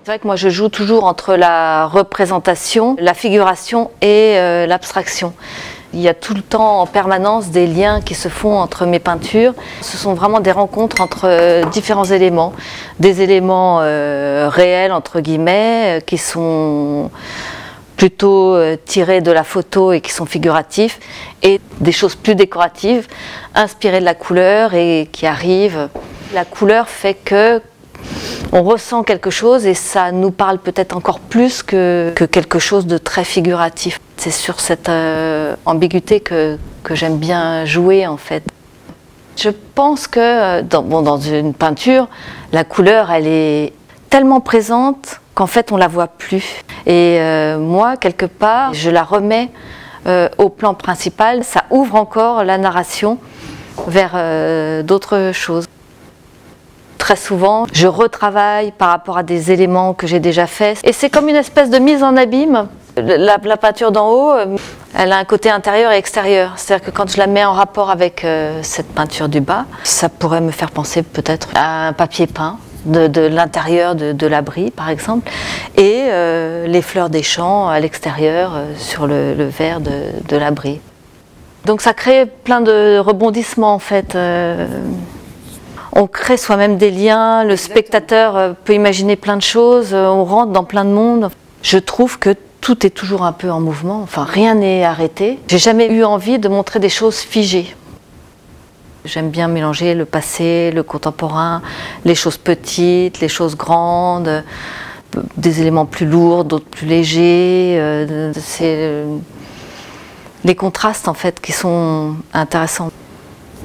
C'est vrai que moi je joue toujours entre la représentation, la figuration et l'abstraction. Il y a tout le temps en permanence des liens qui se font entre mes peintures. Ce sont vraiment des rencontres entre différents éléments. Des éléments réels entre guillemets qui sont plutôt tirés de la photo et qui sont figuratifs, et des choses plus décoratives, inspirées de la couleur et qui arrivent. La couleur fait que on ressent quelque chose et ça nous parle peut-être encore plus que quelque chose de très figuratif. C'est sur cette ambiguïté que j'aime bien jouer en fait. Je pense que dans une peinture, la couleur elle est tellement présente qu'en fait on la voit plus. Et moi quelque part je la remets au plan principal, ça ouvre encore la narration vers d'autres choses. Très souvent, je retravaille par rapport à des éléments que j'ai déjà faits. Et c'est comme une espèce de mise en abîme. La peinture d'en haut, elle a un côté intérieur et extérieur. C'est-à-dire que quand je la mets en rapport avec cette peinture du bas, ça pourrait me faire penser peut-être à un papier peint de l'intérieur de l'abri, par exemple, et les fleurs des champs à l'extérieur sur le verre de l'abri. Donc ça crée plein de rebondissements en fait. On crée soi-même des liens, le spectateur peut imaginer plein de choses, on rentre dans plein de mondes. Je trouve que tout est toujours un peu en mouvement, enfin rien n'est arrêté. J'ai jamais eu envie de montrer des choses figées. J'aime bien mélanger le passé, le contemporain, les choses petites, les choses grandes, des éléments plus lourds, d'autres plus légers. C'est les contrastes en fait qui sont intéressants.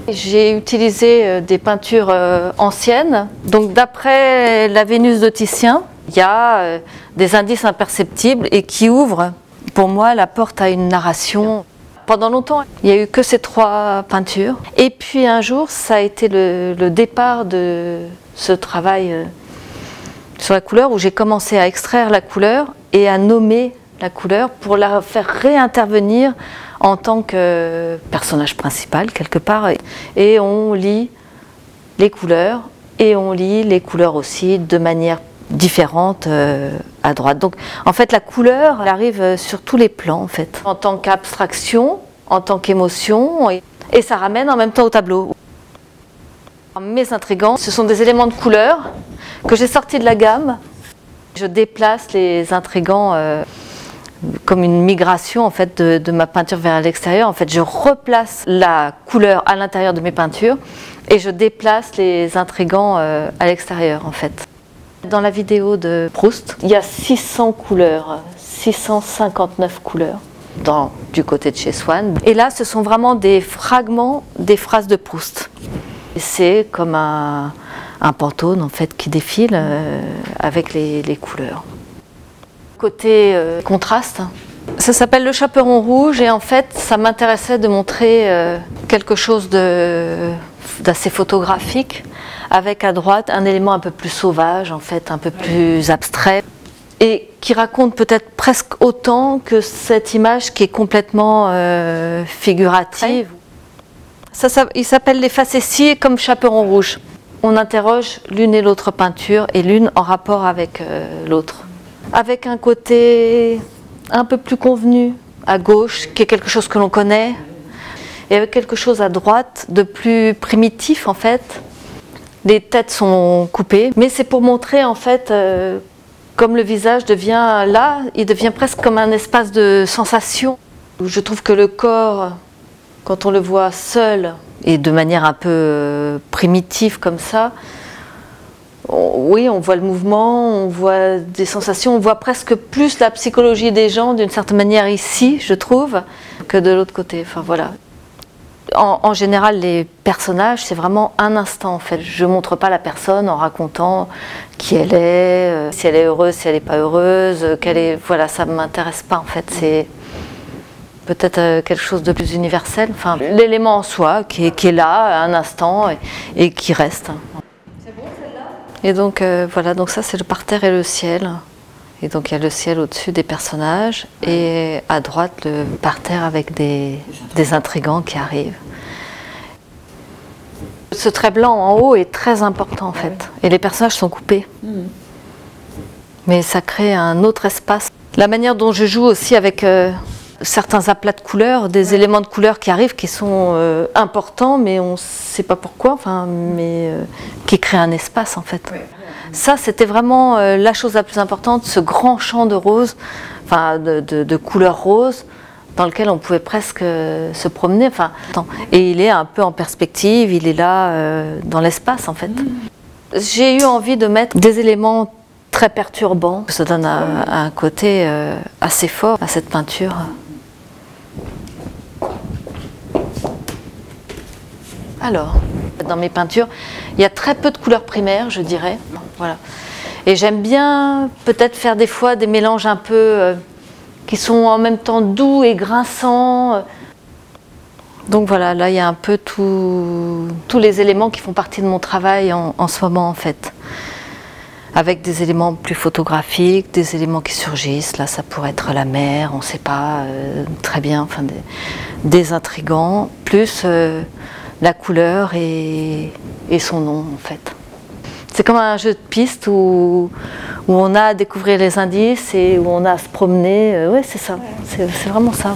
J'ai utilisé des peintures anciennes. Donc d'après la Vénus de Titien, il y a des indices imperceptibles et qui ouvrent pour moi la porte à une narration. Pendant longtemps, il n'y a eu que ces 3 peintures. Et puis un jour, ça a été le départ de ce travail sur la couleur où j'ai commencé à extraire la couleur et à nommer la couleur pour la faire réintervenir en tant que personnage principal quelque part, et on lit les couleurs et on lit les couleurs aussi de manière différente à droite. Donc en fait la couleur elle arrive sur tous les plans en fait, en tant qu'abstraction, en tant qu'émotion, et ça ramène en même temps au tableau. Mes intrigants, ce sont des éléments de couleur que j'ai sortis de la gamme. Je déplace les intrigants comme une migration en fait de ma peinture vers l'extérieur. En fait, je replace la couleur à l'intérieur de mes peintures et je déplace les intrigants à l'extérieur en fait. Dans la vidéo de Proust, il y a 600 couleurs, 659 couleurs du côté de chez Swann. Et là, ce sont vraiment des fragments des phrases de Proust. C'est comme un pantone en fait qui défile avec les couleurs. Côté contraste, ça s'appelle Le Chaperon rouge et en fait ça m'intéressait de montrer quelque chose d'assez photographique avec à droite un élément un peu plus sauvage en fait, un peu plus abstrait et qui raconte peut-être presque autant que cette image qui est complètement figurative. Il s'appelle Les facéties comme Chaperon rouge. On interroge l'une et l'autre peinture et l'une en rapport avec l'autre. Avec un côté un peu plus convenu à gauche, qui est quelque chose que l'on connaît, et avec quelque chose à droite de plus primitif en fait. Les têtes sont coupées, mais c'est pour montrer en fait comme le visage devient là, il devient presque comme un espace de sensation. Je trouve que le corps, quand on le voit seul et de manière un peu primitive comme ça, oui, on voit le mouvement, on voit des sensations, on voit presque plus la psychologie des gens d'une certaine manière ici, je trouve, que de l'autre côté. Enfin voilà. En général, les personnages, c'est vraiment un instant en fait. Je ne montre pas la personne en racontant qui elle est, si elle est heureuse, si elle n'est pas heureuse, voilà, ça ne m'intéresse pas en fait. C'est peut-être quelque chose de plus universel. Enfin, l'élément en soi qui est là, à un instant, et qui reste. Et donc voilà, donc ça c'est le parterre et le ciel. Et donc il y a le ciel au-dessus des personnages et à droite le parterre avec des intrigants qui arrivent. Ce trait blanc en haut est très important en fait. Et les personnages sont coupés. mais ça crée un autre espace. La manière dont je joue aussi avec certains aplats de couleurs, des éléments de couleurs qui arrivent, qui sont importants, mais on ne sait pas pourquoi, enfin, mais qui créent un espace en fait. Ça, c'était vraiment la chose la plus importante, ce grand champ de roses, enfin de couleurs roses, dans lequel on pouvait presque se promener. Enfin, et il est un peu en perspective, il est là dans l'espace en fait. J'ai eu envie de mettre des éléments très perturbants. Ça donne un côté assez fort à cette peinture. Alors, dans mes peintures, il y a très peu de couleurs primaires, je dirais. Voilà. Et j'aime bien peut-être faire des fois des mélanges un peu qui sont en même temps doux et grinçants. Donc voilà, là il y a un peu tous les éléments qui font partie de mon travail en ce moment en fait. Avec des éléments plus photographiques, des éléments qui surgissent. Là ça pourrait être la mer, on ne sait pas très bien, enfin des intrigants, plus la couleur et son nom en fait. C'est comme un jeu de piste où on a à découvrir les indices et où on a à se promener. Oui, c'est ça, c'est vraiment ça.